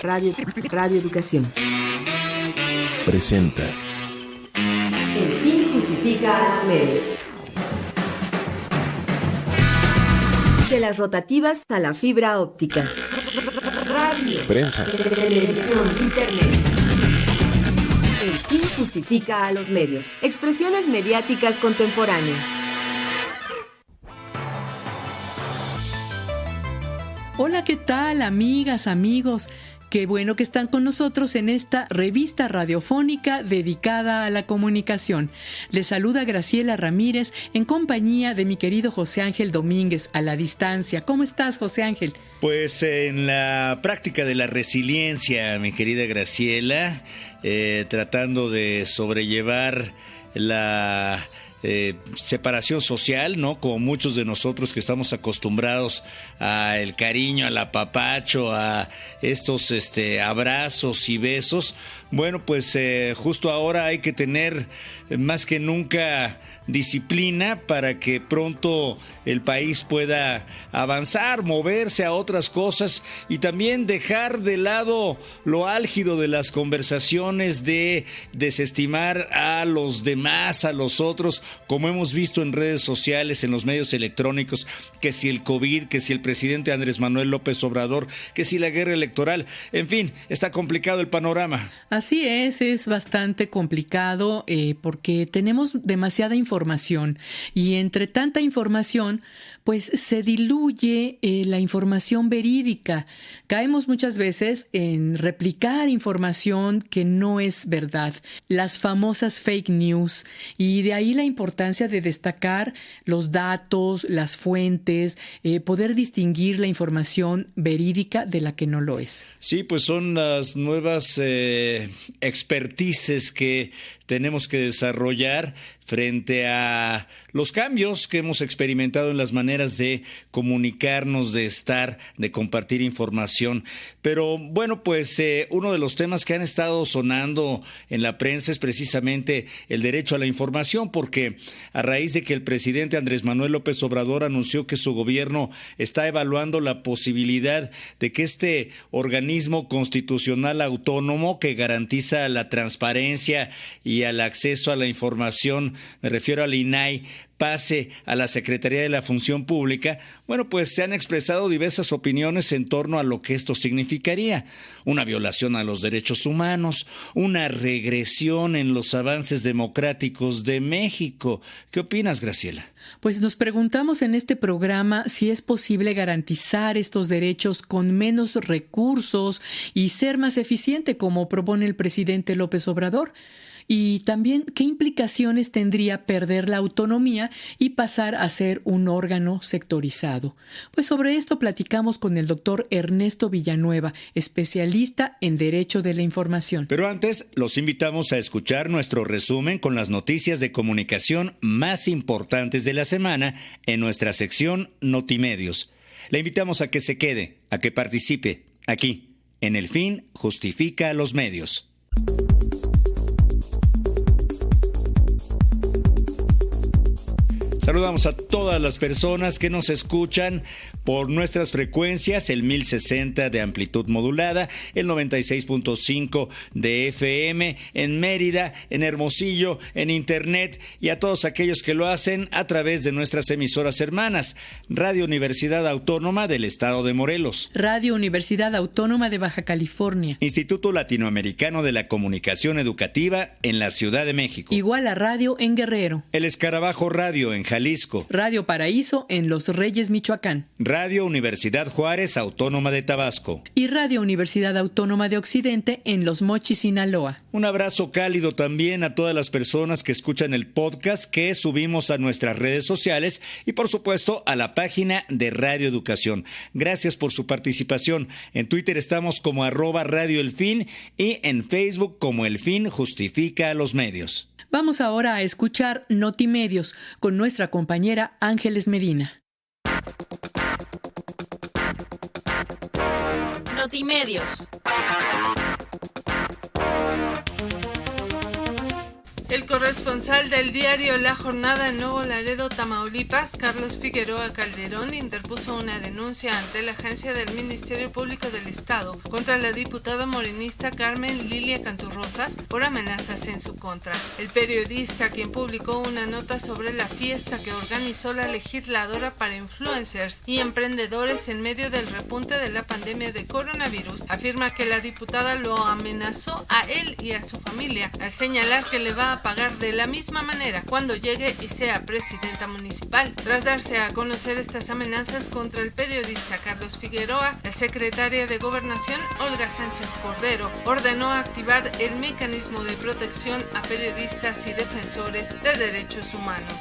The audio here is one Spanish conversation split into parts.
Radio Educación presenta El fin justifica a los medios. De las rotativas a la fibra óptica. Radio, prensa, televisión, internet. El fin justifica a los medios. Expresiones mediáticas contemporáneas. Hola, ¿qué tal, amigas, amigos? Qué bueno que están con nosotros en esta revista radiofónica dedicada a la comunicación. Les saluda Graciela Ramírez en compañía de mi querido José Ángel Domínguez a la distancia. ¿Cómo estás, José Ángel? Pues en la práctica de la resiliencia, mi querida Graciela, tratando de sobrellevar la separación social, ¿no? Como muchos de nosotros que estamos acostumbrados al cariño, al apapacho, a estos abrazos y besos. Bueno, pues justo ahora hay que tener más que nunca disciplina para que pronto el país pueda avanzar, moverse a otras cosas y también dejar de lado lo álgido de las conversaciones de desestimar a los demás, a los otros, como hemos visto en redes sociales, en los medios electrónicos, que si el COVID, que si el presidente Andrés Manuel López Obrador, que si la guerra electoral, en fin, está complicado el panorama. Así es bastante complicado porque tenemos demasiada información y entre tanta información pues se diluye la información verídica. Caemos muchas veces en replicar información que no es verdad, las famosas fake news, y de ahí la importancia de destacar los datos, las fuentes, poder distinguir la información verídica de la que no lo es. Sí, pues son las nuevas expertices que tenemos que desarrollar frente a los cambios que hemos experimentado en las maneras de comunicarnos, de estar, de compartir información. Pero bueno, pues uno de los temas que han estado sonando en la prensa es precisamente el derecho a la información, porque a raíz de que el presidente Andrés Manuel López Obrador anunció que su gobierno está evaluando la posibilidad de que este organismo constitucional autónomo que garantiza la transparencia y al acceso a la información, me refiero al INAI, pase a la Secretaría de la Función Pública, bueno, pues se han expresado diversas opiniones en torno a lo que esto significaría. Una violación a los derechos humanos, una regresión en los avances democráticos de México. ¿Qué opinas, Graciela? Pues nos preguntamos en este programa si es posible garantizar estos derechos con menos recursos y ser más eficiente, como propone el presidente López Obrador. Y también, ¿qué implicaciones tendría perder la autonomía y pasar a ser un órgano sectorizado? Pues sobre esto platicamos con el doctor Ernesto Villanueva, especialista en Derecho de la Información. Pero antes, los invitamos a escuchar nuestro resumen con las noticias de comunicación más importantes de la semana en nuestra sección Notimedios. Le invitamos a que se quede, a que participe, aquí, en El Fin Justifica a los Medios. Saludamos a todas las personas que nos escuchan por nuestras frecuencias, el 1060 de amplitud modulada, el 96.5 de FM, en Mérida, en Hermosillo, en Internet, y a todos aquellos que lo hacen a través de nuestras emisoras hermanas, Radio Universidad Autónoma del Estado de Morelos, Radio Universidad Autónoma de Baja California, Instituto Latinoamericano de la Comunicación Educativa en la Ciudad de México, Iguala Radio en Guerrero, El Escarabajo Radio en Jalisco, Radio Paraíso en Los Reyes, Michoacán, Radio Universidad Juárez Autónoma de Tabasco y Radio Universidad Autónoma de Occidente en Los Mochis, Sinaloa. Un abrazo cálido también a todas las personas que escuchan el podcast que subimos a nuestras redes sociales y por supuesto a la página de Radio Educación. Gracias por su participación. En Twitter estamos como @radioelfin y en Facebook como El Fin Justifica a los Medios. Vamos ahora a escuchar Notimedios con nuestra compañera Ángeles Medina. Notimedios. El corredor corresponsal del diario La Jornada en Nuevo Laredo, Tamaulipas, Carlos Figueroa Calderón, interpuso una denuncia ante la agencia del Ministerio Público del Estado contra la diputada morenista Carmen Lilia Canturrosas por amenazas en su contra. El periodista, quien publicó una nota sobre la fiesta que organizó la legisladora para influencers y emprendedores en medio del repunte de la pandemia de coronavirus, afirma que la diputada lo amenazó a él y a su familia, al señalar que le va a pagar de la misma manera cuando llegue y sea presidenta municipal. Tras darse a conocer estas amenazas contra el periodista Carlos Figueroa, la secretaria de Gobernación, Olga Sánchez Cordero, ordenó activar el mecanismo de protección a periodistas y defensores de derechos humanos.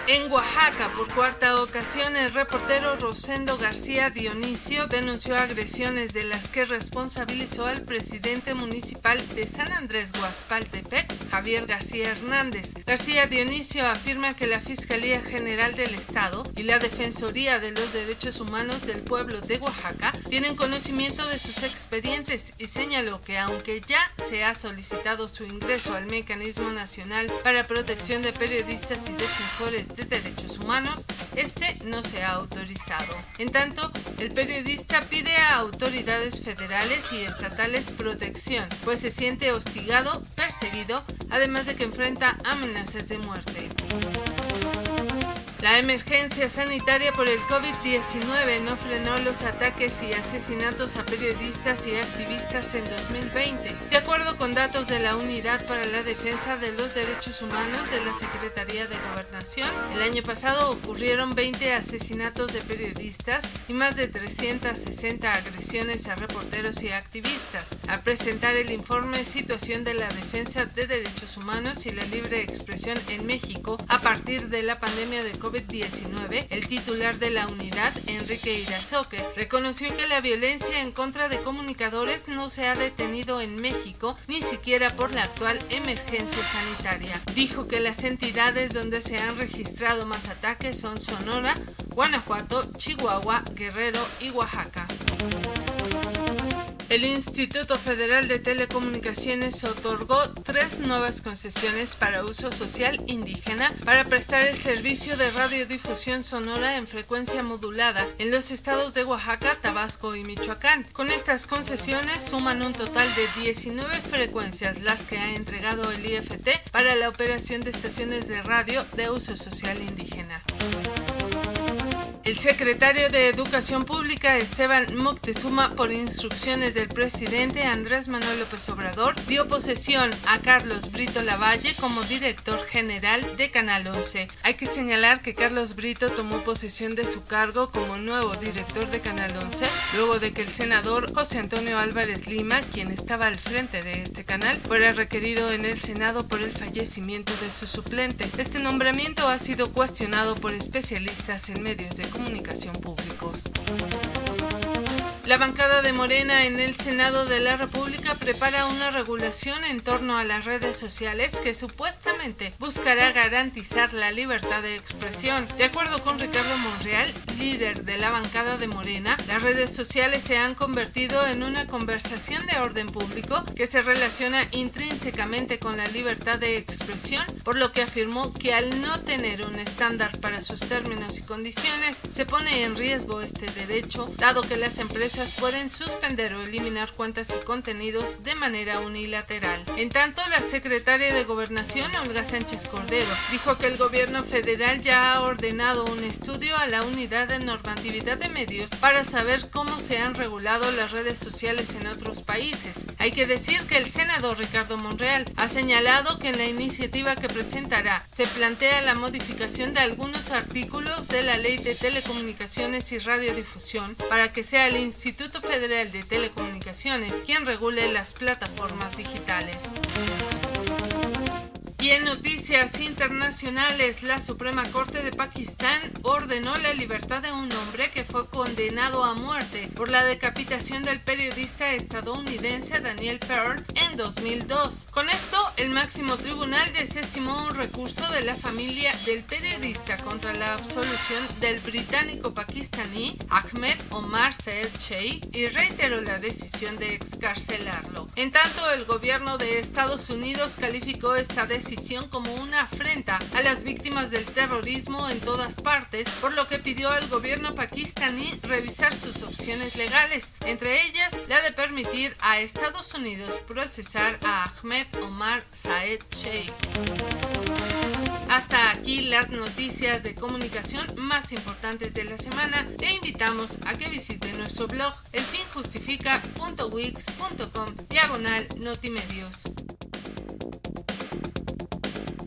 En Oaxaca, por cuarta ocasión, el reportero Rosendo García Dionisio denunció agresiones de las que responsabilizó al presidente municipal de San Andrés Guaxpaltepec, Javier García Hernández. García Dionisio afirma que la Fiscalía General del Estado y la Defensoría de los Derechos Humanos del Pueblo de Oaxaca tienen conocimiento de sus expedientes y señaló que aunque ya se ha solicitado su ingreso al Mecanismo Nacional para Protección de Periodistas y Defensores de Derechos Humanos, este no se ha autorizado. En tanto, el periodista pide a autoridades federales y estatales protección, pues se siente hostigado, perseguido, además de que enfrenta amenazas de muerte. La emergencia sanitaria por el COVID-19 no frenó los ataques y asesinatos a periodistas y activistas en 2020. De acuerdo con datos de la Unidad para la Defensa de los Derechos Humanos de la Secretaría de Gobernación, el año pasado ocurrieron 20 asesinatos de periodistas y más de 360 agresiones a reporteros y activistas. Al presentar el informe Situación de la Defensa de Derechos Humanos y la Libre Expresión en México a partir de la pandemia de COVID-19, el titular de la unidad, Enrique Irazoque, reconoció que la violencia en contra de comunicadores no se ha detenido en México, ni siquiera por la actual emergencia sanitaria. Dijo que las entidades donde se han registrado más ataques son Sonora, Guanajuato, Chihuahua, Guerrero y Oaxaca. El Instituto Federal de Telecomunicaciones otorgó 3 nuevas concesiones para uso social indígena para prestar el servicio de radiodifusión sonora en frecuencia modulada en los estados de Oaxaca, Tabasco y Michoacán. Con estas concesiones suman un total de 19 frecuencias las que ha entregado el IFT para la operación de estaciones de radio de uso social indígena. El secretario de Educación Pública, Esteban Moctezuma, por instrucciones del presidente Andrés Manuel López Obrador, dio posesión a Carlos Brito Lavalle como director general de Canal 11. Hay que señalar que Carlos Brito tomó posesión de su cargo como nuevo director de Canal 11, luego de que el senador José Antonio Álvarez Lima, quien estaba al frente de este canal, fuera requerido en el Senado por el fallecimiento de su suplente. Este nombramiento ha sido cuestionado por especialistas en medios de comunicación públicos. La bancada de Morena en el Senado de la República prepara una regulación en torno a las redes sociales que supuestamente buscará garantizar la libertad de expresión. De acuerdo con Ricardo Monreal, líder de la bancada de Morena, las redes sociales se han convertido en una conversación de orden público que se relaciona intrínsecamente con la libertad de expresión, por lo que afirmó que al no tener un estándar para sus términos y condiciones, se pone en riesgo este derecho, dado que las empresas pueden suspender o eliminar cuentas y contenidos de manera unilateral. En tanto, la secretaria de Gobernación, Olga Sánchez Cordero, dijo que el gobierno federal ya ha ordenado un estudio a la Unidad de Normatividad de Medios para saber cómo se han regulado las redes sociales en otros países. Hay que decir que el senador Ricardo Monreal ha señalado que en la iniciativa que presentará se plantea la modificación de algunos artículos de la Ley de Telecomunicaciones y Radiodifusión para que sea el Instituto Federal de Telecomunicaciones quien regule las plataformas digitales. Y en noticias internacionales, la Suprema Corte de Pakistán ordenó la libertad de un hombre que fue condenado a muerte por la decapitación del periodista estadounidense Daniel Pearl en 2002. Con esto, el máximo tribunal desestimó un recurso de la familia del periodista contra la absolución del británico pakistaní Ahmed Omar Saeed Sheikh y reiteró la decisión de excarcelarlo. En tanto, el gobierno de Estados Unidos calificó esta decisión como una afrenta a las víctimas del terrorismo en todas partes, por lo que pidió al gobierno pakistaní revisar sus opciones legales, entre ellas la de permitir a Estados Unidos procesar a Ahmed Omar Saeed Sheikh. Hasta aquí las noticias de comunicación más importantes de la semana. Le invitamos a que visite nuestro blog elfinjustifica.wix.com/notimedios.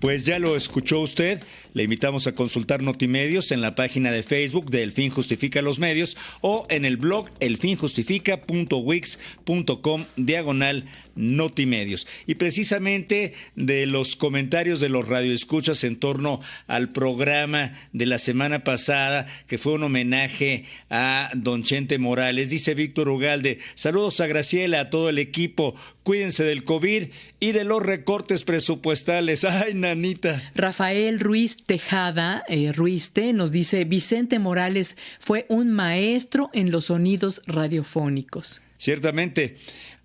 Pues ya lo escuchó usted. Le invitamos a consultar Notimedios en la página de Facebook de El Fin Justifica los Medios o en el blog elfinjustifica.wix.com/Notimedios. Y precisamente de los comentarios de los radioescuchas en torno al programa de la semana pasada, que fue un homenaje a don Chente Morales, dice Víctor Ugalde: saludos a Graciela, a todo el equipo, cuídense del COVID y de los recortes presupuestales. ¡Ay, nanita! Rafael Ruiz Tejada, Ruiste, nos dice: Vicente Morales fue un maestro en los sonidos radiofónicos. Ciertamente.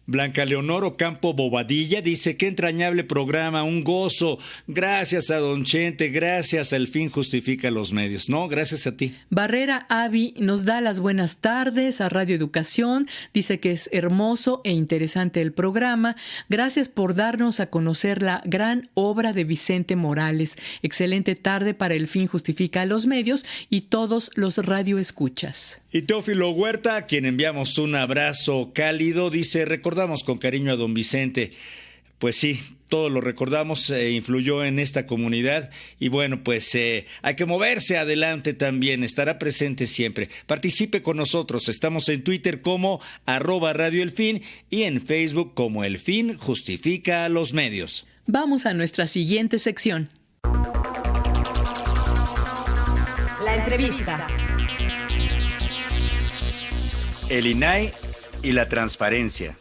Blanca Leonor Ocampo Bobadilla dice: qué entrañable programa, un gozo. Gracias a don Chente, gracias a El Fin Justifica los Medios. No, gracias a ti. Barrera Avi nos da las buenas tardes a Radio Educación. Dice que es hermoso e interesante el programa. Gracias por darnos a conocer la gran obra de Vicente Morales. Excelente tarde para El Fin Justifica los Medios y todos los radioescuchas. Y Teófilo Huerta, a quien enviamos un abrazo cálido, dice: recordamos con cariño a don Vicente. Pues sí, todos lo recordamos, influyó en esta comunidad y bueno, pues hay que moverse adelante también, estará presente siempre. Participe con nosotros, estamos en Twitter como @Radio El Fin y en Facebook como El Fin Justifica a los Medios. Vamos a nuestra siguiente sección. La entrevista. El INAI y la transparencia.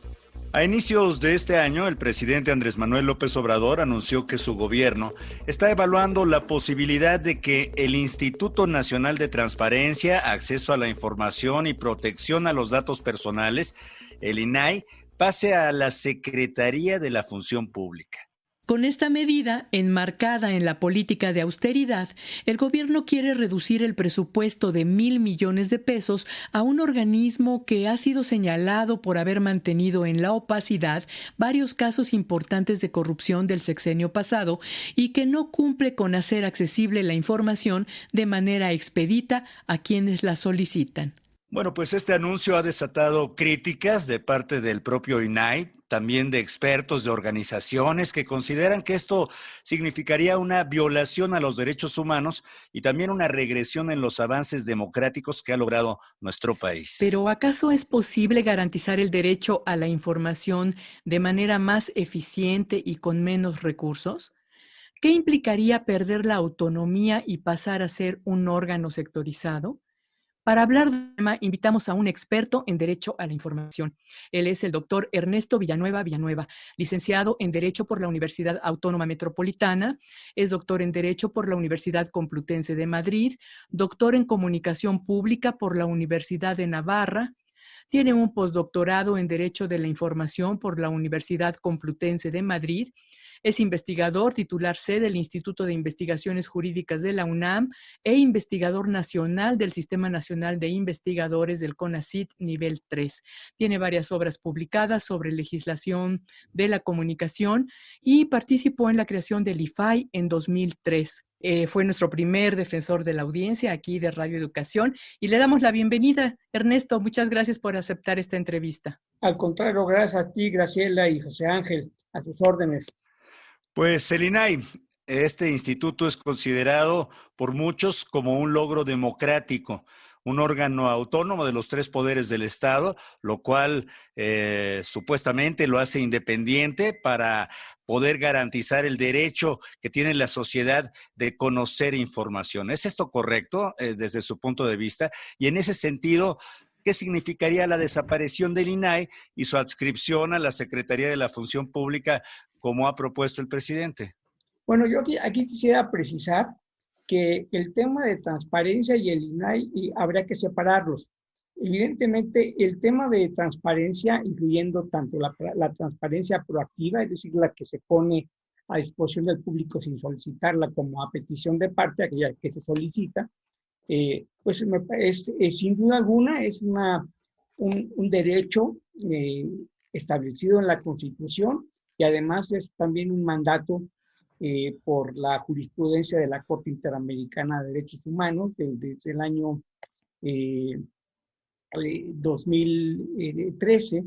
A inicios de este año, el presidente Andrés Manuel López Obrador anunció que su gobierno está evaluando la posibilidad de que el Instituto Nacional de Transparencia, Acceso a la Información y Protección a los Datos Personales, el INAI, pase a la Secretaría de la Función Pública. Con esta medida, enmarcada en la política de austeridad, el gobierno quiere reducir el presupuesto de 1,000 millones de pesos a un organismo que ha sido señalado por haber mantenido en la opacidad varios casos importantes de corrupción del sexenio pasado y que no cumple con hacer accesible la información de manera expedita a quienes la solicitan. Bueno, pues este anuncio ha desatado críticas de parte del propio INAI, también de expertos de organizaciones que consideran que esto significaría una violación a los derechos humanos y también una regresión en los avances democráticos que ha logrado nuestro país. Pero ¿acaso es posible garantizar el derecho a la información de manera más eficiente y con menos recursos? ¿Qué implicaría perder la autonomía y pasar a ser un órgano sectorizado? Para hablar del tema, invitamos a un experto en Derecho a la Información. Él es el doctor Ernesto Villanueva, licenciado en Derecho por la Universidad Autónoma Metropolitana, es doctor en Derecho por la Universidad Complutense de Madrid, doctor en Comunicación Pública por la Universidad de Navarra, tiene un postdoctorado en Derecho de la Información por la Universidad Complutense de Madrid. Es investigador titular C del Instituto de Investigaciones Jurídicas de la UNAM e investigador nacional del Sistema Nacional de Investigadores del CONACYT nivel 3. Tiene varias obras publicadas sobre legislación de la comunicación y participó en la creación del IFAI en 2003. Fue nuestro primer defensor de la audiencia aquí de Radio Educación y le damos la bienvenida. Ernesto, muchas gracias por aceptar esta entrevista. Al contrario, gracias a ti, Graciela y José Ángel, a sus órdenes. Pues el INAI, este instituto es considerado por muchos como un logro democrático, un órgano autónomo de los tres poderes del Estado, lo cual supuestamente lo hace independiente para poder garantizar el derecho que tiene la sociedad de conocer información. ¿Es esto correcto desde su punto de vista? Y en ese sentido, ¿qué significaría la desaparición del INAI y su adscripción a la Secretaría de la Función Pública, como ha propuesto el presidente? Bueno, yo aquí quisiera precisar que el tema de transparencia y el INAI habría que separarlos. Evidentemente, el tema de transparencia, incluyendo tanto la transparencia proactiva, es decir, la que se pone a disposición del público sin solicitarla, como a petición de parte, aquella que se solicita, pues sin duda alguna es un derecho establecido en la Constitución y además es también un mandato por la jurisprudencia de la Corte Interamericana de Derechos Humanos desde el año 2013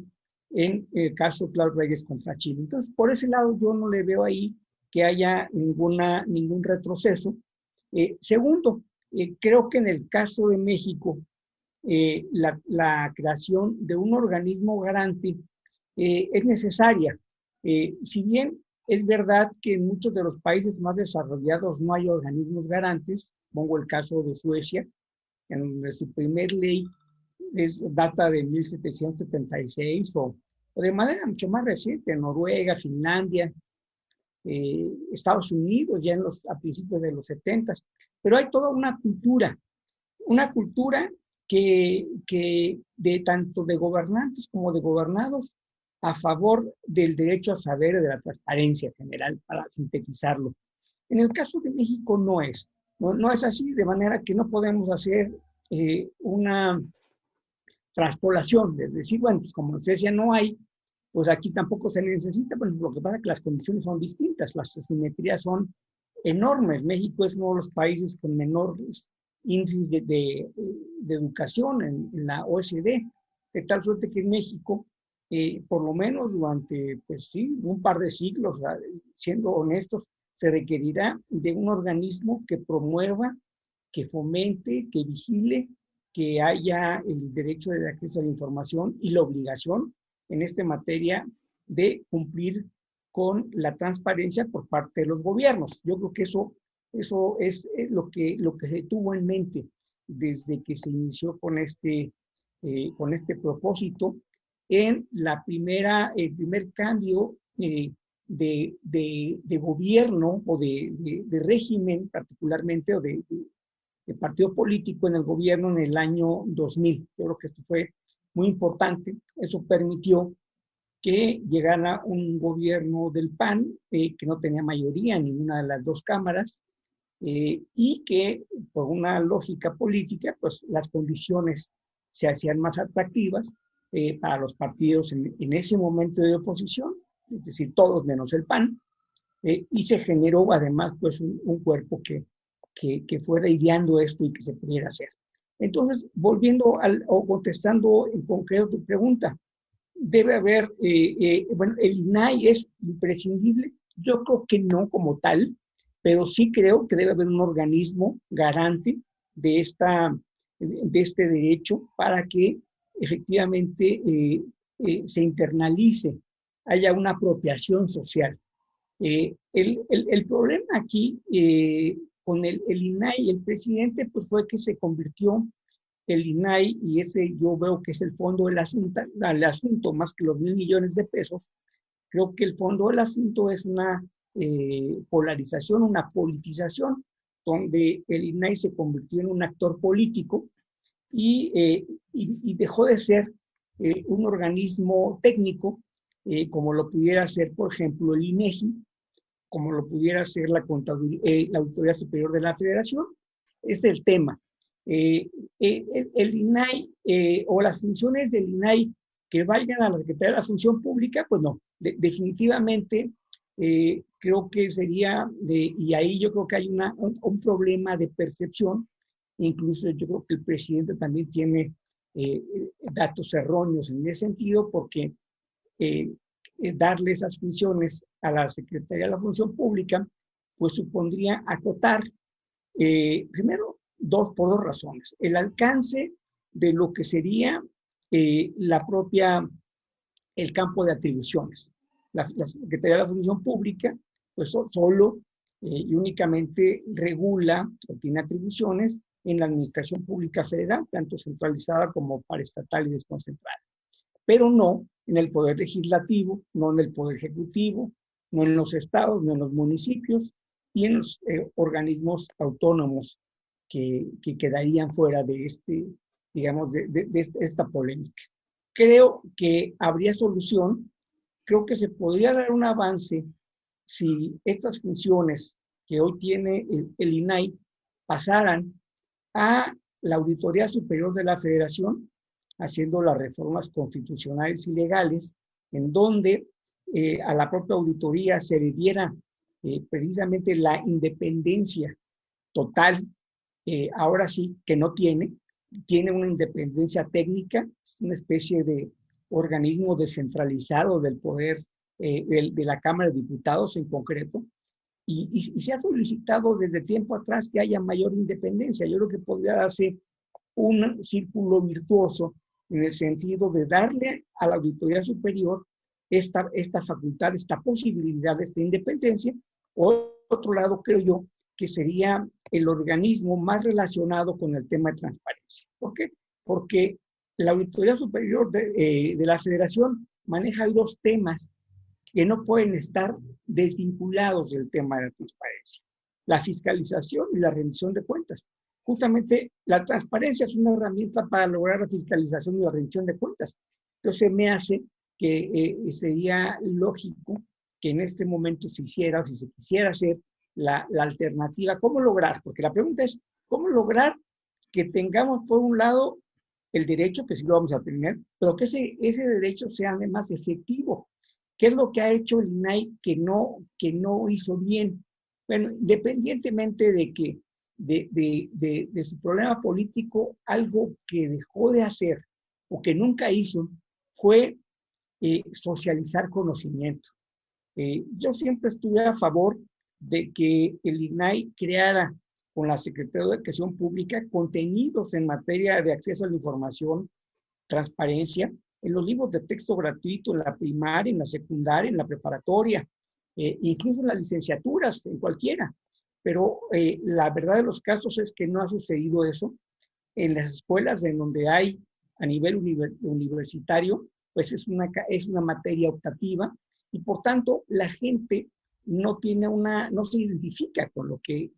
en el caso Claudio Reyes contra Chile. Entonces, por ese lado yo no le veo ahí que haya ningún retroceso. Segundo, creo que en el caso de México, la creación de un organismo garante es necesaria. Si bien es verdad que en muchos de los países más desarrollados no hay organismos garantes, pongo el caso de Suecia, en donde su primer ley data de 1776 o de manera mucho más reciente, Noruega, Finlandia, Estados Unidos, ya a principios de los 70, pero hay toda una cultura que de tanto de gobernantes como de gobernados a favor del derecho a saber, de la transparencia general, para sintetizarlo. En el caso de México no es así, de manera que no podemos hacer una traspolación, es decir, bueno, pues como se decía, no hay, pues aquí tampoco se necesita, pero lo que pasa es que las condiciones son distintas, las asimetrías son enormes. México es uno de los países con menores índices de educación en la OECD, de tal suerte que en México, por lo menos durante, pues sí, un par de siglos, siendo honestos, se requerirá de un organismo que promueva, que fomente, que vigile, que haya el derecho de acceso a la información y la obligación en esta materia de cumplir con la transparencia por parte de los gobiernos. Yo creo que eso es lo que se tuvo en mente desde que se inició con este propósito en el primer cambio de gobierno o de régimen particularmente, o de partido político en el gobierno en el año 2000. Yo creo que esto fue muy importante. Eso permitió que llegara un gobierno del PAN que no tenía mayoría en ninguna de las dos cámaras y que por una lógica política, pues las condiciones se hacían más atractivas para los partidos en ese momento de oposición, es decir, todos menos el PAN, y se generó además pues un cuerpo que fuera ideando esto y que se pudiera hacer. Entonces, volviendo o contestando en concreto tu pregunta, debe haber, bueno, el INAI es imprescindible. Yo creo que no como tal, pero sí creo que debe haber un organismo garante de este derecho para que efectivamente se internalice, haya una apropiación social. El problema aquí con el INAI, el presidente, pues fue que se convirtió el INAI, y ese yo veo que es el fondo del asunto, más que los 1,000 millones de pesos. Creo que el fondo del asunto es una polarización, una politización, donde el INAI se convirtió en un actor político y dejó de ser un organismo técnico, como lo pudiera ser, por ejemplo, el INEGI, como lo pudiera ser la Auditoría Superior de la Federación. Es el tema. El INAI o las funciones del INAI que vayan a la Secretaría de la Función Pública, pues no, definitivamente creo que sería, y ahí yo creo que hay un problema de percepción. Incluso yo creo que el presidente también tiene datos erróneos en ese sentido, porque darle esas funciones a la Secretaría de la Función Pública, pues supondría acotar, primero, por dos razones. El alcance de lo que sería el campo de atribuciones. La Secretaría de la Función Pública, pues solo y únicamente regula o tiene atribuciones en la Administración Pública Federal, tanto centralizada como paraestatal y desconcentrada, pero no en el Poder Legislativo, no en el Poder Ejecutivo, no en los estados, no en los municipios y en los organismos autónomos que quedarían fuera de digamos, de esta polémica. Creo que habría solución, creo que se podría dar un avance si estas funciones que hoy tiene el INAI pasaran a la Auditoría Superior de la Federación, haciendo las reformas constitucionales y legales, en donde a la propia auditoría se le diera precisamente la independencia total, ahora sí que no tiene una independencia técnica, una especie de organismo descentralizado del poder de la Cámara de Diputados en concreto, y se ha solicitado desde tiempo atrás que haya mayor independencia. Yo creo que podría darse un círculo virtuoso en el sentido de darle a la Auditoría Superior esta facultad, esta posibilidad, esta independencia. Por otro lado, creo yo que sería el organismo más relacionado con el tema de transparencia. ¿Por qué? Porque la Auditoría Superior de la Federación maneja dos temas que no pueden estar desvinculados del tema de la transparencia: la fiscalización y la rendición de cuentas. Justamente la transparencia es una herramienta para lograr la fiscalización y la rendición de cuentas. Entonces me hace que sería lógico que en este momento se hiciera, si se quisiera hacer la alternativa. ¿Cómo lograr? Porque la pregunta es, ¿cómo lograr que tengamos por un lado el derecho, que sí lo vamos a tener, pero que ese derecho sea además efectivo? ¿Qué es lo que ha hecho el INAI que no hizo bien? Bueno, independientemente de su problema político, algo que dejó de hacer o que nunca hizo fue socializar conocimiento. Yo siempre estuve a favor de que el INAI creara con la Secretaría de Educación Pública contenidos en materia de acceso a la información, transparencia, en los libros de texto gratuito, en la primaria, en la secundaria, en la preparatoria, incluso en las licenciaturas, en cualquiera. Pero la verdad de los casos es que no ha sucedido eso. En las escuelas en donde hay a nivel universitario, pues es una materia optativa y por tanto la gente no se identifica con lo que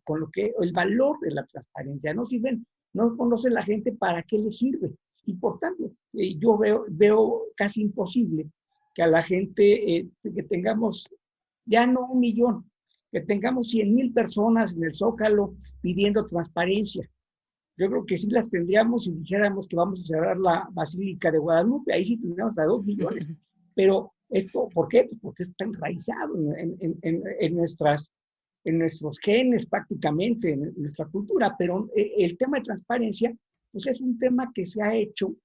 el valor de la transparencia, no conoce la gente para qué le sirve. Y por tanto, yo veo casi imposible que a la gente, que tengamos ya no 1 millón, que tengamos 100,000 personas en el Zócalo pidiendo transparencia. Yo creo que sí las tendríamos si dijéramos que vamos a cerrar la Basílica de Guadalupe, ahí sí tendríamos a 2 millones. Pero esto, ¿por qué? Pues porque está enraizado en nuestros genes prácticamente, en nuestra cultura. Pero el tema de transparencia, pues es un tema que se ha hecho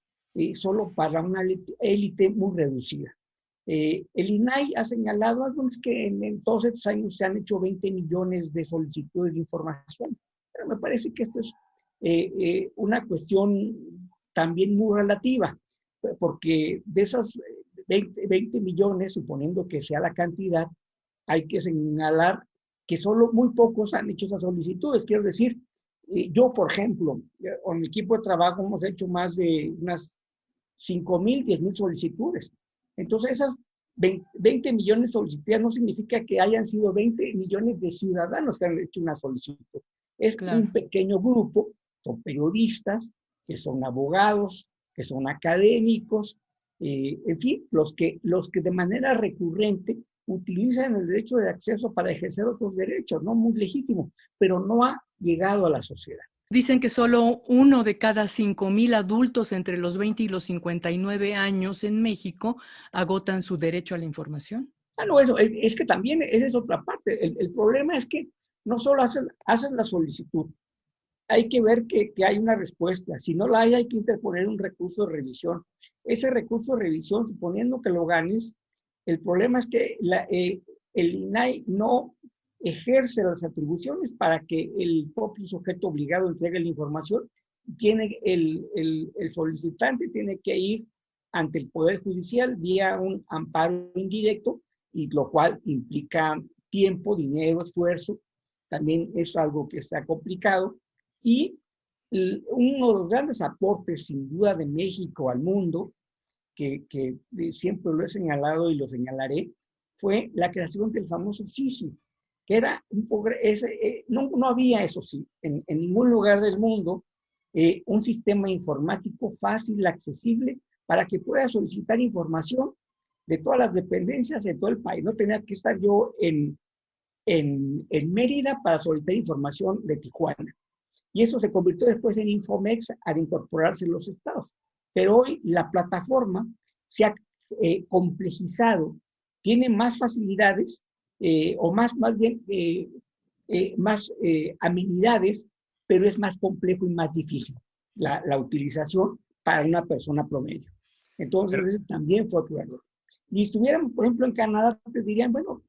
solo para una élite muy reducida. El INAI ha señalado algo, es que en todos estos años se han hecho 20 millones de solicitudes de información, pero me parece que esto es una cuestión también muy relativa, porque de esos 20 millones, suponiendo que sea la cantidad, hay que señalar que solo muy pocos han hecho esas solicitudes. Quiero decir, yo, por ejemplo, con mi equipo de trabajo hemos hecho más de unas 5,000, 10,000 solicitudes. Entonces, esas 20 millones de solicitudes no significa que hayan sido 20 millones de ciudadanos que han hecho una solicitud. Es claro, un pequeño grupo, son periodistas, que son abogados, que son académicos, en fin, los que de manera recurrente utilizan el derecho de acceso para ejercer otros derechos, ¿no? Muy legítimo, pero no ha llegado a la sociedad. Dicen que solo 1 de cada 5,000 adultos entre los 20 y los 59 años en México agotan su derecho a la información. No, eso es que también esa es otra parte. El problema es que no solo hacen la solicitud, hay que ver que hay una respuesta. Si no la hay que interponer un recurso de revisión. Ese recurso de revisión, suponiendo que lo ganes, el problema es que el INAI no ejerce las atribuciones para que el propio sujeto obligado entregue la información. Tiene el solicitante tiene que ir ante el Poder Judicial vía un amparo indirecto, y lo cual implica tiempo, dinero, esfuerzo. También es algo que está complicado. Y uno de los grandes aportes, sin duda, de México al mundo, que siempre lo he señalado y lo señalaré, fue la creación del famoso SISI, que era no había, eso sí, en ningún lugar del mundo, un sistema informático fácil, accesible, para que pueda solicitar información de todas las dependencias de todo el país. No tenía que estar yo en Mérida para solicitar información de Tijuana. Y eso se convirtió después en Infomex al incorporarse en los estados. Pero hoy la plataforma se ha complejizado, tiene más facilidades o más bien amenidades, pero es más complejo y más difícil la utilización para una persona promedio. Entonces, ese también fue otro error. Y estuviéramos, por ejemplo, en Canadá, te dirían, bueno,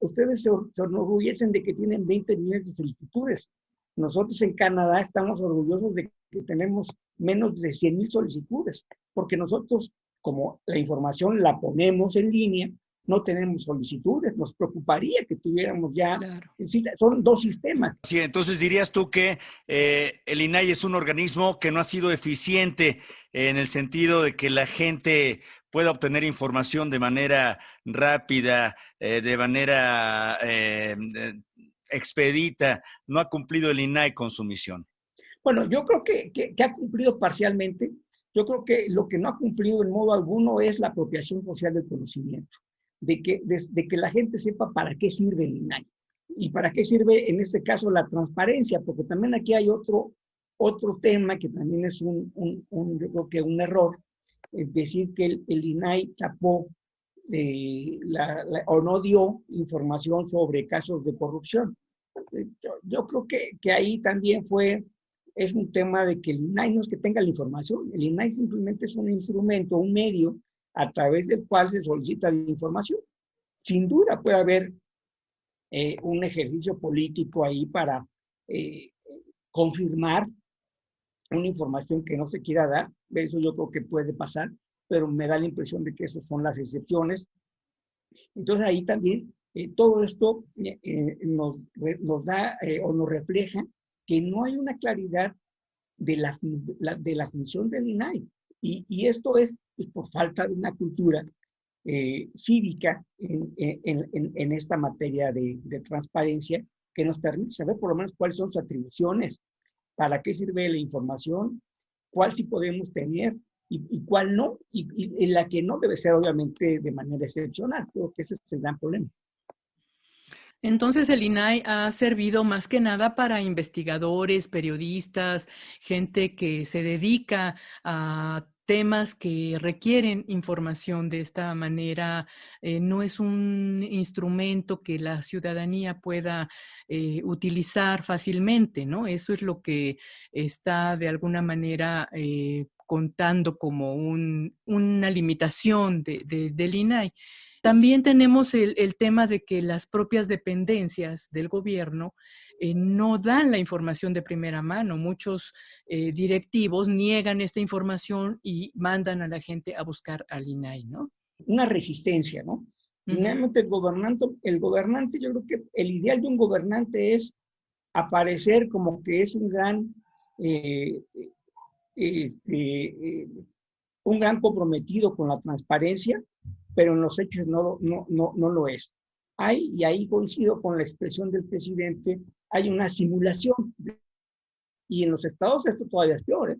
ustedes se enorgullecen de que tienen 20 millones de solicitudes. Nosotros en Canadá estamos orgullosos de que tenemos menos de 100,000 solicitudes, porque nosotros, como la información la ponemos en línea, no tenemos solicitudes. Nos preocuparía que tuviéramos ya, claro. Son dos sistemas. Sí, entonces dirías tú que el INAI es un organismo que no ha sido eficiente en el sentido de que la gente pueda obtener información de manera rápida, de manera expedita. No ha cumplido el INAI con su misión. Bueno, yo creo que ha cumplido parcialmente. Yo creo que lo que no ha cumplido en modo alguno es la apropiación social del conocimiento, de que la gente sepa para qué sirve el INAI y para qué sirve en este caso la transparencia, porque también aquí hay otro tema que también es yo creo que un error, es decir que el INAI tapó o no dio información sobre casos de corrupción. Yo creo que ahí también es un tema de que el INAI no es que tenga la información, el INAI simplemente es un instrumento, un medio a través del cual se solicita la información. Sin duda puede haber un ejercicio político ahí para confirmar una información que no se quiera dar. Eso yo creo que puede pasar, pero me da la impresión de que esas son las excepciones. Entonces ahí también todo esto nos da o nos refleja que no hay una claridad de la función del INAI. Y esto es pues, por falta de una cultura cívica en esta materia de transparencia que nos permite saber por lo menos cuáles son sus atribuciones, para qué sirve la información, cuál sí podemos tener y cuál no, y la que no debe ser obviamente de manera excepcional. Creo que ese es el gran problema. Entonces el INAI ha servido más que nada para investigadores, periodistas, gente que se dedica a temas que requieren información de esta manera. No es un instrumento que la ciudadanía pueda utilizar fácilmente, ¿no? Eso es lo que está de alguna manera contando como una limitación del INAI. También tenemos el tema de que las propias dependencias del gobierno no dan la información de primera mano. Muchos directivos niegan esta información y mandan a la gente a buscar al INAI, ¿no? Una resistencia, ¿no? Finalmente el gobernante, yo creo que el ideal de un gobernante es aparecer como que es un gran comprometido con la transparencia, pero en los hechos no lo es. Y ahí coincido con la expresión del presidente, hay una simulación. Y en los estados esto todavía es peor.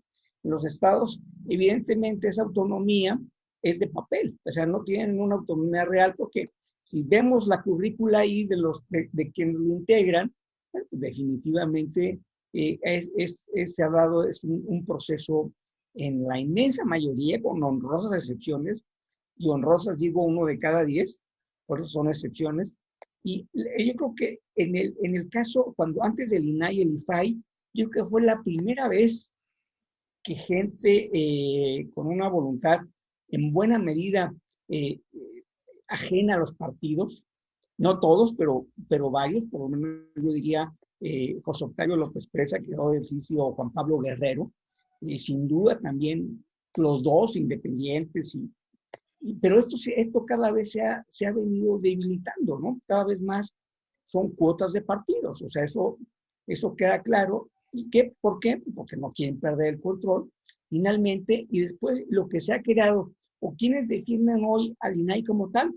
En los estados, evidentemente, esa autonomía es de papel. O sea, no tienen una autonomía real, porque si vemos la currícula ahí de quienes lo integran, pues definitivamente se ha dado un proceso en la inmensa mayoría, con honrosas excepciones, y honrosas digo 1 de cada 10, por eso son excepciones. Y yo creo que en el caso, cuando antes del INAI y el IFAI, yo creo que fue la primera vez que gente con una voluntad en buena medida ajena a los partidos, no todos, pero varios, por lo menos yo diría José Octavio López Presa, que dio ejercicio, o Juan Pablo Guerrero, sin duda también los dos independientes, pero esto cada vez se ha venido debilitando, ¿no? Cada vez más son cuotas de partidos, o sea, eso queda claro. ¿Y por qué? Porque no quieren perder el control, finalmente, y después lo que se ha creado, o quienes defienden hoy al INAI como tal,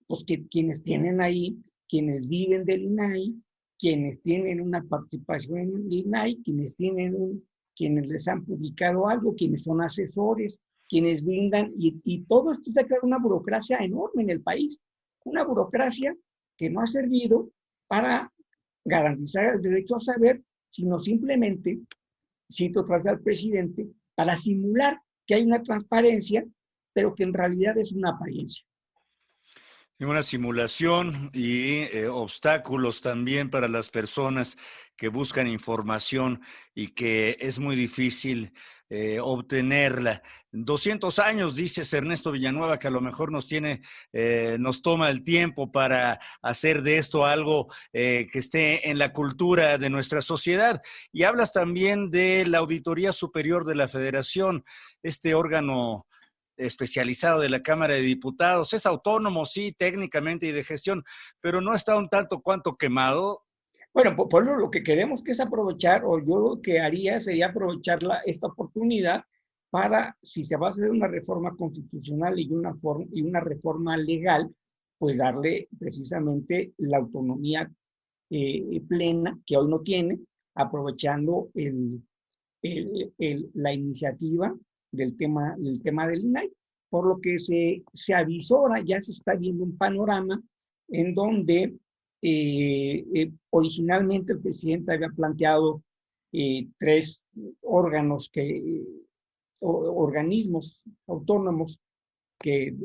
pues que quienes tienen ahí, quienes viven del INAI, quienes tienen una participación en el INAI, quienes les han publicado algo, quienes son asesores, quienes brindan, y todo esto se ha creado una burocracia enorme en el país, una burocracia que no ha servido para garantizar el derecho a saber, sino simplemente, cito otra vez al presidente, para simular que hay una transparencia, pero que en realidad es una apariencia. Una simulación y obstáculos también para las personas que buscan información y que es muy difícil obtenerla. 200 años, dices Ernesto Villanueva, que a lo mejor nos toma el tiempo para hacer de esto algo que esté en la cultura de nuestra sociedad. Y hablas también de la Auditoría Superior de la Federación, este órgano especializado de la Cámara de Diputados. Es autónomo, sí, técnicamente y de gestión, pero no está un tanto cuanto quemado. Bueno, por eso lo que queremos que es aprovechar, o yo lo que haría sería aprovechar esta oportunidad para, si se va a hacer una reforma constitucional y una reforma legal, pues darle precisamente la autonomía plena que hoy no tiene, aprovechando la iniciativa del tema del INAI, por lo que se avisora, ya se está viendo un panorama en donde originalmente el presidente había planteado 3 organismos autónomos que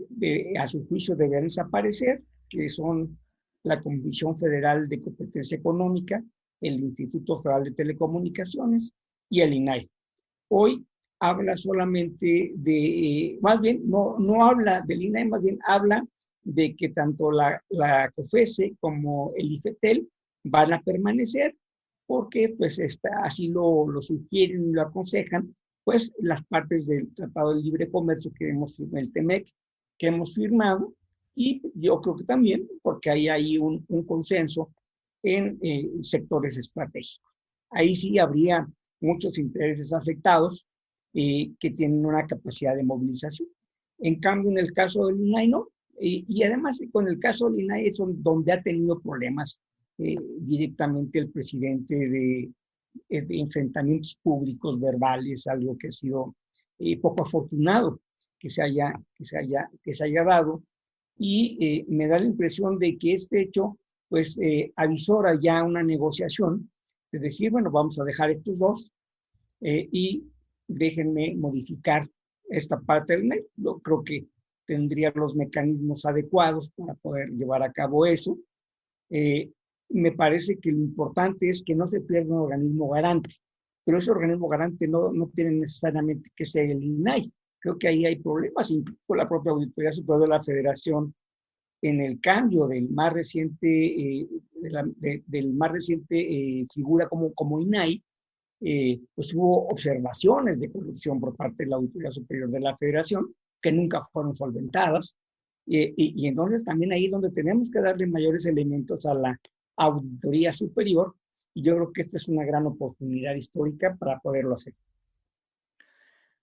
a su juicio deberían desaparecer, que son la Comisión Federal de Competencia Económica, el Instituto Federal de Telecomunicaciones y el INAI. Hoy habla solamente más bien, no habla del INAI, más bien habla de que tanto la COFESE como el IFETEL van a permanecer, porque pues así lo sugieren y lo aconsejan, pues las partes del Tratado de Libre Comercio que hemos firmado, el TEMEC, que hemos firmado, y yo creo que también porque hay un consenso en sectores estratégicos. Ahí sí habría muchos intereses afectados, que tienen una capacidad de movilización. En cambio, en el caso del INAI no, y además con el caso del INAI es donde ha tenido problemas directamente el presidente de enfrentamientos públicos, verbales, algo que ha sido poco afortunado que se haya dado, y me da la impresión de que este hecho pues avisora ya una negociación, de decir, bueno, vamos a dejar estos dos y déjenme modificar esta parte del MEC. Yo creo que tendría los mecanismos adecuados para poder llevar a cabo eso. Me parece que lo importante es que no se pierda un organismo garante, pero ese organismo garante no tiene necesariamente que ser el INAI. Creo que ahí hay problemas, incluso la propia Auditoría Superior de la Federación, en el cambio del más reciente figura como INAI, pues hubo observaciones de corrupción por parte de la Auditoría Superior de la Federación que nunca fueron solventadas, y entonces también ahí es donde tenemos que darle mayores elementos a la Auditoría Superior, y yo creo que esta es una gran oportunidad histórica para poderlo hacer.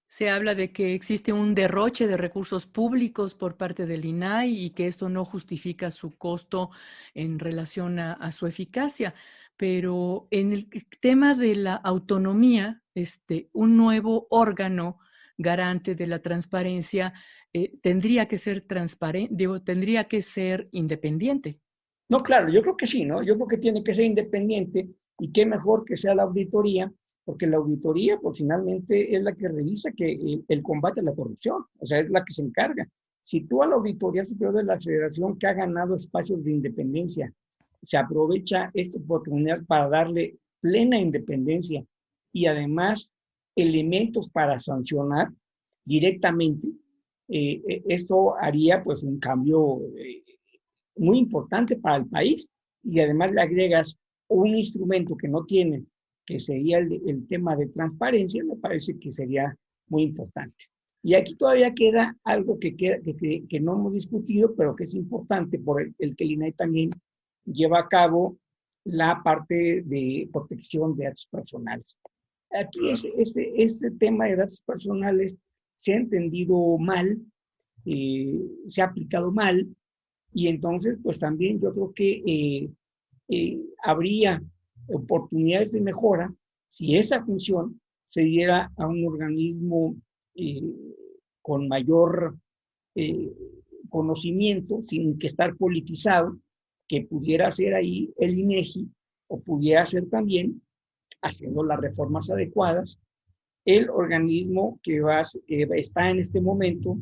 Se habla de que existe un derroche de recursos públicos por parte del INAI y que esto no justifica su costo en relación a su eficacia. Pero en el tema de la autonomía, un nuevo órgano garante de la transparencia tendría que ser tendría que ser independiente. No, claro, yo creo que sí, ¿no? Yo creo que tiene que ser independiente, y qué mejor que sea la auditoría, porque la auditoría, pues finalmente es la que revisa que el combate a la corrupción, o sea, es la que se encarga. Si tú a la Auditoría Superior de la Federación, que ha ganado espacios de independencia, se aprovecha esta oportunidad para darle plena independencia y además elementos para sancionar directamente, esto haría pues un cambio muy importante para el país, y además le agregas un instrumento que no tiene, que sería el tema de transparencia, me parece que sería muy importante. Y aquí todavía queda algo que no hemos discutido, pero que es importante, por el que el INAI también lleva a cabo la parte de protección de datos personales. Aquí este tema de datos personales se ha entendido mal, se ha aplicado mal, y entonces pues también yo creo que habría oportunidades de mejora si esa función se diera a un organismo con mayor conocimiento, sin que estar politizado, que pudiera ser ahí el INEGI, o pudiera ser también, haciendo las reformas adecuadas, el organismo que está en este momento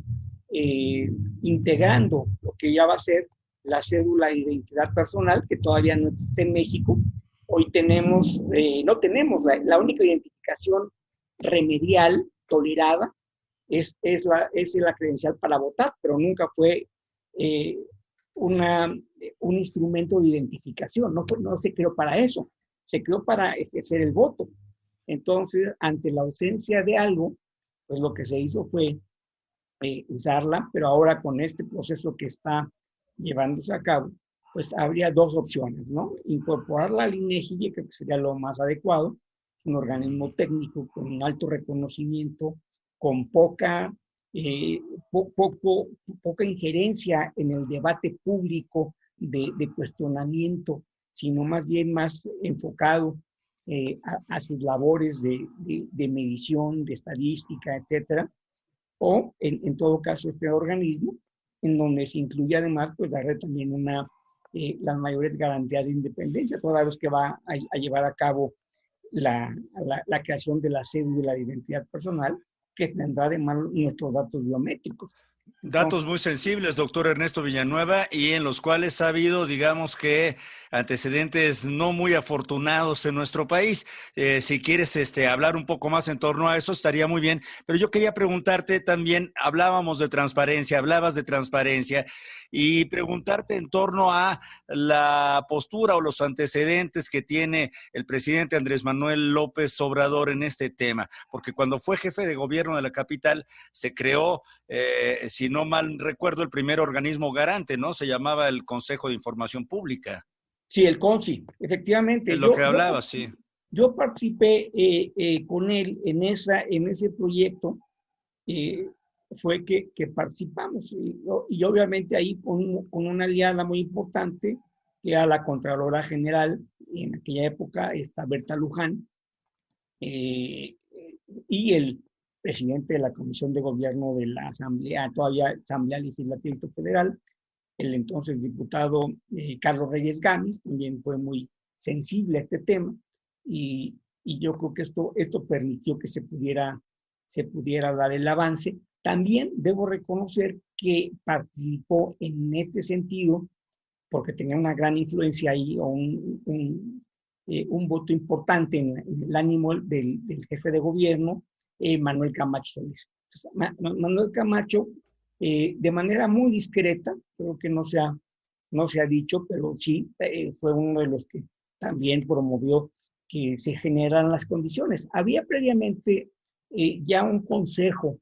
integrando lo que ya va a ser la cédula de identidad personal, que todavía no existe en México. Hoy no tenemos la única identificación remedial tolerada, es la credencial para votar, pero nunca fue un instrumento de identificación, no se creó para eso, se creó para ejercer el voto. Entonces, ante la ausencia de algo, pues lo que se hizo fue usarla, pero ahora con este proceso que está llevándose a cabo, pues habría dos opciones, ¿no? Incorporarla al INEGI, que creo que sería lo más adecuado, un organismo técnico con un alto reconocimiento, con poca injerencia en el debate público de cuestionamiento, sino más bien más enfocado a sus labores de medición, de estadística, etcétera, o en todo caso este organismo, en donde se incluye además pues darle también las mayores garantías de independencia, toda vez que va a llevar a cabo la creación de la cédula de identidad personal, que tendrá además nuestros datos biométricos. Datos muy sensibles, doctor Ernesto Villanueva, y en los cuales ha habido, digamos que, antecedentes no muy afortunados en nuestro país. Si quieres hablar un poco más en torno a eso, estaría muy bien. Pero yo quería preguntarte también, hablabas de transparencia, y preguntarte en torno a la postura o los antecedentes que tiene el presidente Andrés Manuel López Obrador en este tema. Porque cuando fue jefe de gobierno de la capital, se creó, si no mal recuerdo, el primer organismo garante, ¿no? Se llamaba el Consejo de Información Pública. Sí, el CONSI, efectivamente. Es lo que hablaba, sí. Yo participé con él en ese proyecto, fue que participamos, y obviamente ahí con una aliada muy importante, que era la Contralora General, en aquella época, Berta Luján, y el presidente de la Comisión de Gobierno de la Asamblea, todavía Asamblea Legislativa Federal, el entonces diputado Carlos Reyes Gámez, también fue muy sensible a este tema, y yo creo que esto permitió que se pudiera dar el avance. También debo reconocer que participó en este sentido, porque tenía una gran influencia ahí, o un voto importante en el ánimo del jefe de gobierno, Manuel Camacho Solís. Entonces, Manuel Camacho, de manera muy discreta, creo que no se ha dicho, pero sí fue uno de los que también promovió que se generaran las condiciones. Había previamente ya un consejo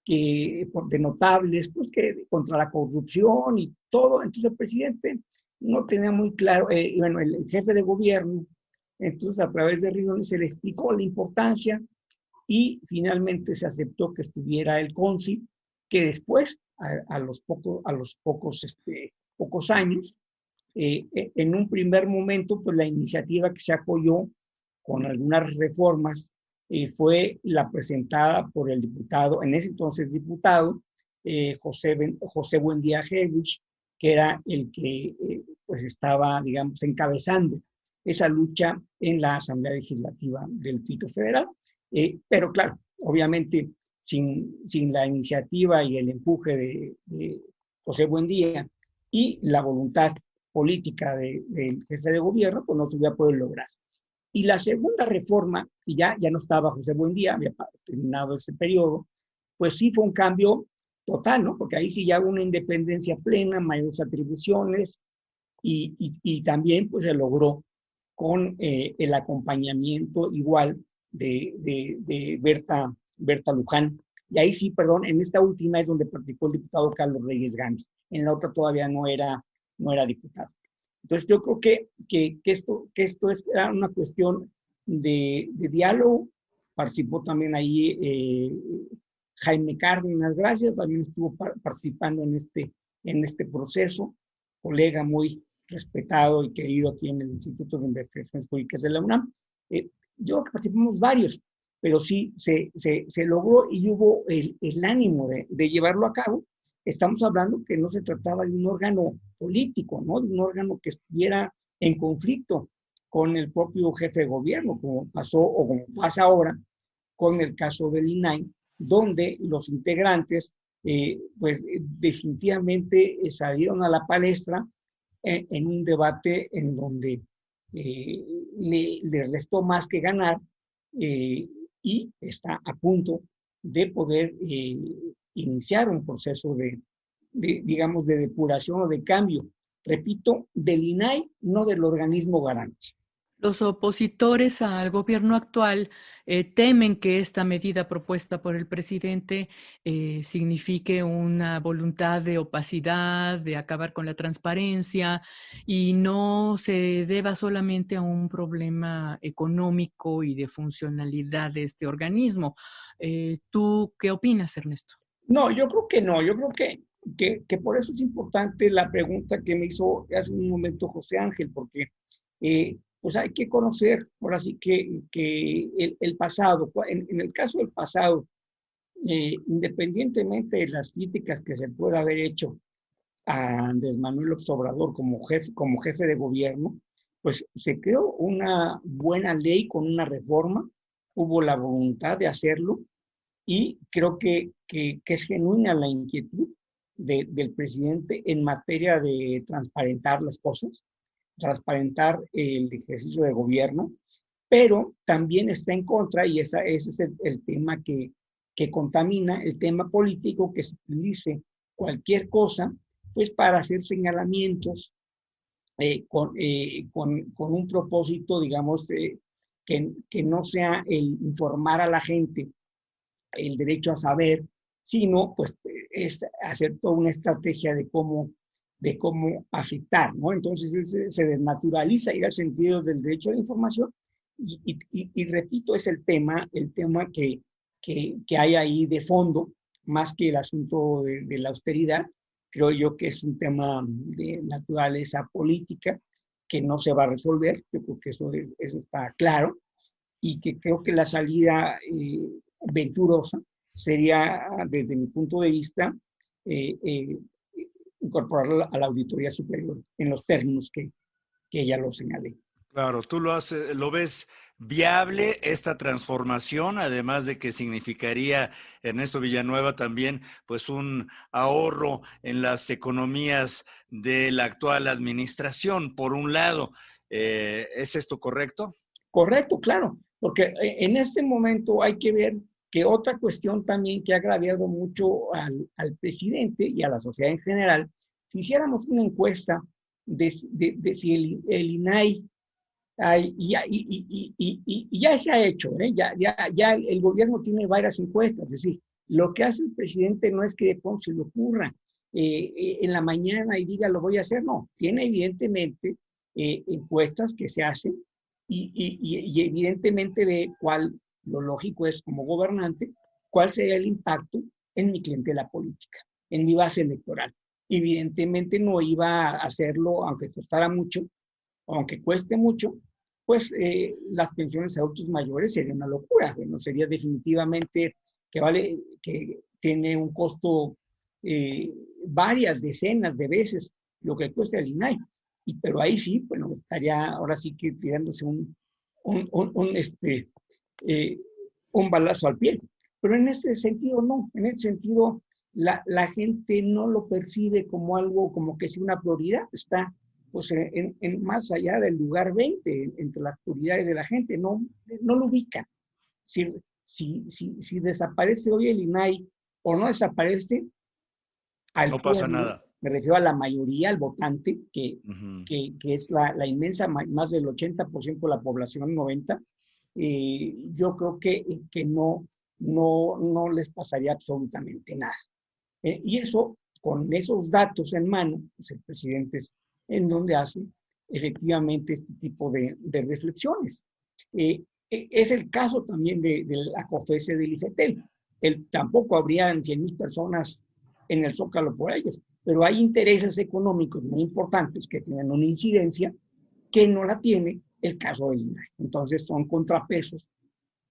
de notables, pues que contra la corrupción y todo. Entonces el presidente no tenía muy claro, bueno, el jefe de gobierno, entonces a través de reuniones se le explicó la importancia, y finalmente se aceptó que estuviera el CONSI, que después, a los pocos años, en un primer momento, pues la iniciativa que se apoyó con algunas reformas fue la presentada por el diputado, en ese entonces diputado, José Buendía Hevich, que era el que pues estaba, digamos, encabezando esa lucha en la Asamblea Legislativa del Distrito Federal. Pero claro, obviamente sin la iniciativa y el empuje de José Buendía y la voluntad política del jefe de gobierno, pues no se hubiera podido lograr. Y la segunda reforma, y ya no estaba José Buendía, había terminado ese periodo, pues sí fue un cambio total, ¿no? Porque ahí sí ya hubo una independencia plena, mayores atribuciones, y también pues se logró con el acompañamiento igual de Berta Luján. Y ahí sí, perdón, en esta última es donde participó el diputado Carlos Reyes Gámez. En la otra todavía no era diputado. Entonces yo creo que esto era una cuestión de diálogo. Participó también ahí Jaime Cárdenas, gracias, también estuvo participando en este proceso, colega muy respetado y querido aquí en el Instituto de Investigaciones Jurídicas de la UNAM. Yo creo que participamos varios, pero sí se logró y hubo el ánimo de llevarlo a cabo. Estamos hablando que no se trataba de un órgano político, ¿no? De un órgano que estuviera en conflicto con el propio jefe de gobierno, como pasó o como pasa ahora con el caso del INAI, donde los integrantes pues definitivamente salieron a la palestra en un debate en donde le restó más que ganar y está a punto de poder iniciar un proceso digamos, de depuración o de cambio. Repito, del INAI, no del organismo garante. Los opositores al gobierno actual temen que esta medida propuesta por el presidente signifique una voluntad de opacidad, de acabar con la transparencia y no se deba solamente a un problema económico y de funcionalidad de este organismo. ¿Tú qué opinas, Ernesto? No, yo creo que no. Yo creo que por eso es importante la pregunta que me hizo hace un momento José Ángel, porque pues hay que conocer, ahora sí que el pasado, en el caso del pasado, independientemente de las críticas que se pueda haber hecho a Andrés Manuel López Obrador como jefe de gobierno, pues se creó una buena ley con una reforma, hubo la voluntad de hacerlo y creo que es genuina la inquietud del presidente en materia de transparentar las cosas, transparentar el ejercicio de gobierno, pero también está en contra, y ese es el tema que contamina, el tema político, que se utilice cualquier cosa, pues para hacer señalamientos con un propósito, digamos, que no sea el informar a la gente el derecho a saber, sino pues es hacer toda una estrategia de cómo afectar, ¿no? Entonces se desnaturaliza ir al sentido del derecho a la información y repito, es el tema que hay ahí de fondo, más que el asunto de la austeridad. Creo yo que es un tema de naturaleza política que no se va a resolver, yo creo que eso está claro, y que creo que la salida venturosa sería, desde mi punto de vista, incorporarla a la Auditoría Superior en los términos que ya lo señalé. Claro, tú lo ves viable esta transformación, además de que significaría, Ernesto Villanueva, también pues un ahorro en las economías de la actual administración, por un lado. ¿Es esto correcto? Correcto, claro, porque en este momento hay que ver que otra cuestión también que ha agraviado mucho al presidente y a la sociedad en general, si hiciéramos una encuesta de si el INAI y ya se ha hecho, ya el gobierno tiene varias encuestas, es decir, lo que hace el presidente no es que de pronto se le ocurra en la mañana y diga lo voy a hacer, no, tiene evidentemente encuestas que se hacen y evidentemente ve lo lógico es como gobernante, cuál sería el impacto en mi clientela política, en mi base electoral. Evidentemente no iba a hacerlo, aunque costara mucho, aunque cueste mucho, pues las pensiones a adultos mayores sería una locura. Bueno, sería definitivamente que tiene un costo varias decenas de veces lo que cuesta el INAI. Pero ahí sí, bueno, estaría ahora sí que tirándose un balazo al pie. Pero en ese sentido no, en ese sentido la gente no lo percibe como algo, como que sea una prioridad, está pues en más allá del lugar 20, entre las prioridades de la gente, no lo ubica. Si desaparece hoy el INAI o no desaparece, no pasa nada. me refiero a la mayoría, al votante, que es la inmensa, más del 80% de la población, 90%, yo creo que no les pasaría absolutamente nada. Y eso, con esos datos en mano, pues el presidente es en donde hace efectivamente este tipo de reflexiones. Es el caso también de la COFESE del IFETEL. Tampoco habrían 100,000 personas en el Zócalo por ellos, pero hay intereses económicos muy importantes que tienen una incidencia que no la tiene el caso del INAI. Entonces son contrapesos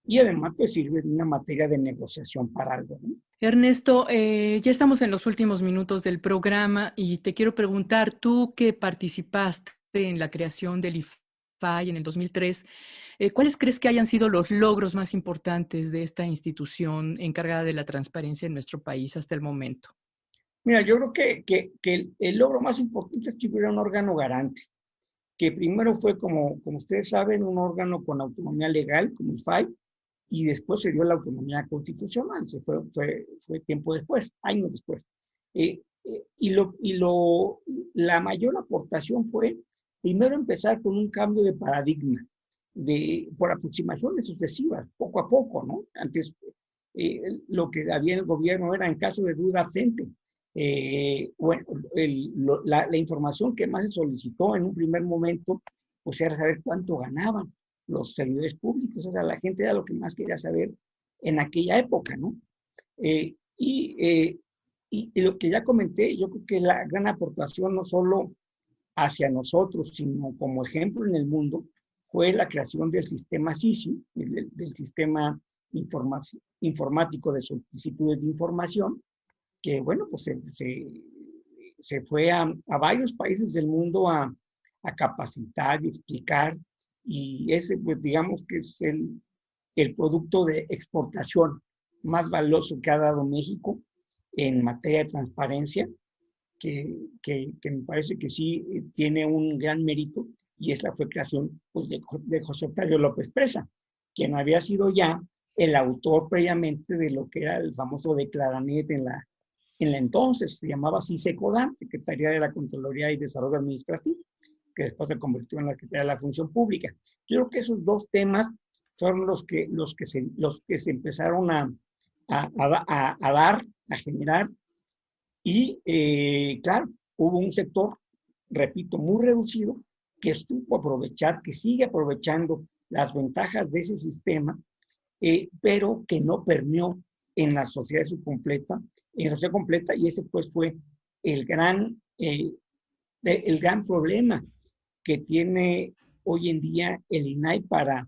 y además pues sirve de una materia de negociación para algo, ¿no? Ernesto, ya estamos en los últimos minutos del programa y te quiero preguntar, tú que participaste en la creación del IFAI en el 2003, ¿cuáles crees que hayan sido los logros más importantes de esta institución encargada de la transparencia en nuestro país hasta el momento? Mira, yo creo que el logro más importante es que hubiera un órgano garante, que primero fue, como ustedes saben, un órgano con autonomía legal, como el IFAI, y después se dio la autonomía constitucional, fue tiempo después, años después. La mayor aportación fue, primero, empezar con un cambio de paradigma, por aproximaciones sucesivas, poco a poco, ¿no? Antes, lo que había en el gobierno era en caso de duda absente. La información que más se solicitó en un primer momento, pues era saber cuánto ganaban los servidores públicos. O sea, la gente era lo que más quería saber en aquella época, ¿no? Y lo que ya comenté, yo creo que la gran aportación no solo hacia nosotros, sino como ejemplo en el mundo, fue la creación del sistema SISI, del sistema informático de solicitudes de información, que bueno, pues se fue a varios países del mundo a capacitar y explicar, y ese, pues digamos que es el producto de exportación más valioso que ha dado México en materia de transparencia, que me parece que sí tiene un gran mérito, y esa fue creación pues, de José Octavio López Presa, quien había sido ya el autor previamente de lo que era el famoso Declaranet en la entonces, se llamaba así SECODAN, Secretaría de la Contraloría y Desarrollo Administrativo, que después se convirtió en la Secretaría de la Función Pública. Yo creo que esos dos temas fueron los que se empezaron a dar, a generar, y claro, hubo un sector, repito, muy reducido, que supo aprovechar, que sigue aprovechando las ventajas de ese sistema, pero que no permeó en la sociedad completa, y ese pues fue el gran problema que tiene hoy en día el INAI para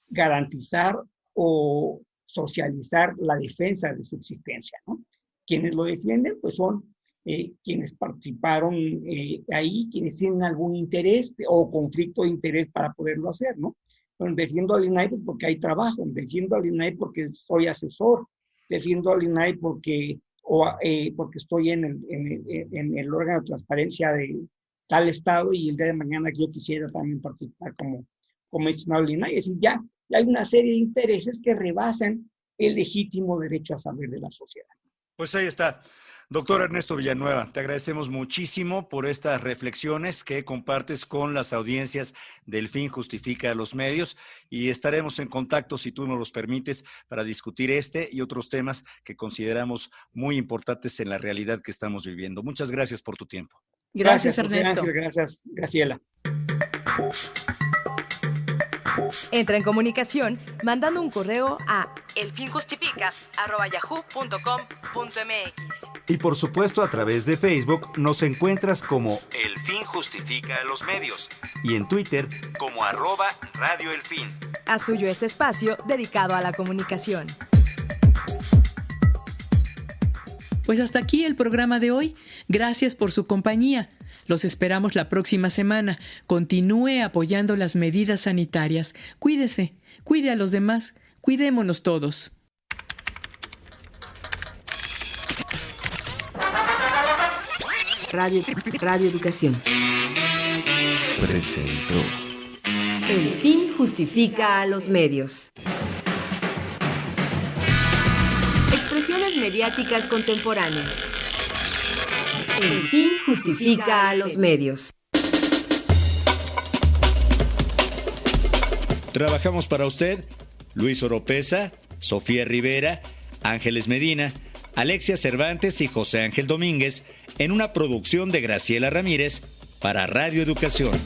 garantizar o socializar la defensa de subsistencia, ¿no? Quienes lo defienden pues son quienes participaron ahí, quienes tienen algún interés o conflicto de interés para poderlo hacer, ¿no? Bueno, defiendo al INAI pues porque hay trabajo, defiendo al INAI porque soy asesor, defiendo al INAI porque estoy en el órgano de transparencia de tal estado, y el día de mañana yo quisiera también participar como mencionado el INAI. Es decir, ya hay una serie de intereses que rebasan el legítimo derecho a saber de la sociedad. Pues ahí está. Doctor Ernesto Villanueva, te agradecemos muchísimo por estas reflexiones que compartes con las audiencias del Fin Justifica a los Medios, y estaremos en contacto, si tú nos los permites, para discutir este y otros temas que consideramos muy importantes en la realidad que estamos viviendo. Muchas gracias por tu tiempo. Gracias Ernesto. Gracias, Graciela. Entra en comunicación mandando un correo a elfinjustifica@yahoo.com.mx. Y por supuesto a través de Facebook nos encuentras como El Fin Justifica a los Medios, y en Twitter como @Radio El Fin. Haz tuyo este espacio dedicado a la comunicación. Pues hasta aquí el programa de hoy. Gracias por su compañía. Los esperamos la próxima semana. Continúe apoyando las medidas sanitarias. Cuídese, cuide a los demás, cuidémonos todos. Radio Educación Presentó El Fin Justifica a los Medios. Expresiones mediáticas contemporáneas. El fin justifica a los medios. Trabajamos para usted Luis Oropesa, Sofía Rivera, Ángeles Medina, Alexia Cervantes y José Ángel Domínguez en una producción de Graciela Ramírez para Radio Educación.